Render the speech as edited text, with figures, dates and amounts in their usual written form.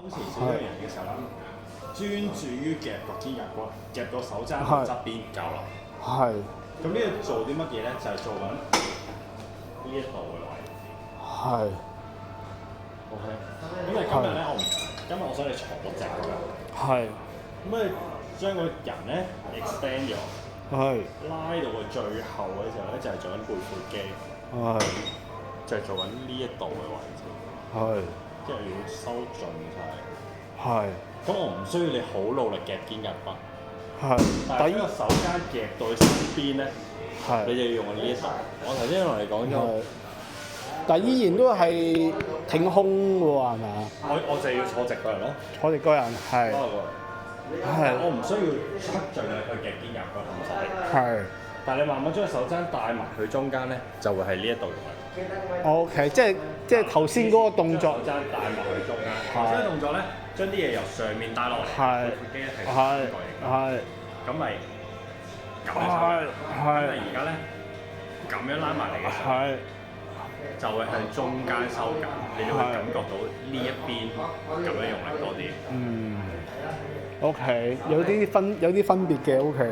當時少咗人嘅時候啦，專注於夾個肩胛骨，夾到手踭喺側邊夠啦。係。咁呢度做啲乜嘢咧？就係做緊呢一度嘅位。係。OK。因為今日咧，今日我想你坐直㗎。係。咁你將個人咧 extend 咗，係。拉到佢最後嘅時候咧，就係做緊背闊肌。係。就係做緊呢一度嘅位置。係。即係要收盡晒。係。咁我唔需要你好努力夾肩胛骨。係。但係呢個手間夾到去身邊咧，你就要用呢一度。我頭先同你講咗，但係依然都係挺胸嘅喎，係咪啊？我就要坐直個人咯，我哋個人係。係。我唔需要出盡力去夾肩胛骨，唔使。係。但係你慢慢將手踭帶埋去中間咧，就會係呢一度嘅位。OK，即係頭先嗰個動作。手踭帶埋去中間。頭先嘅動作咧，將啲嘢由上面帶落嚟。係。機咧係係。係。咁咪咁樣收緊。係。因為而家咧咁樣拉埋嚟嘅時候，係。就會向中間收緊，你就會感覺到呢一邊咁樣用力多啲。OK，有啲分別嘅 OK。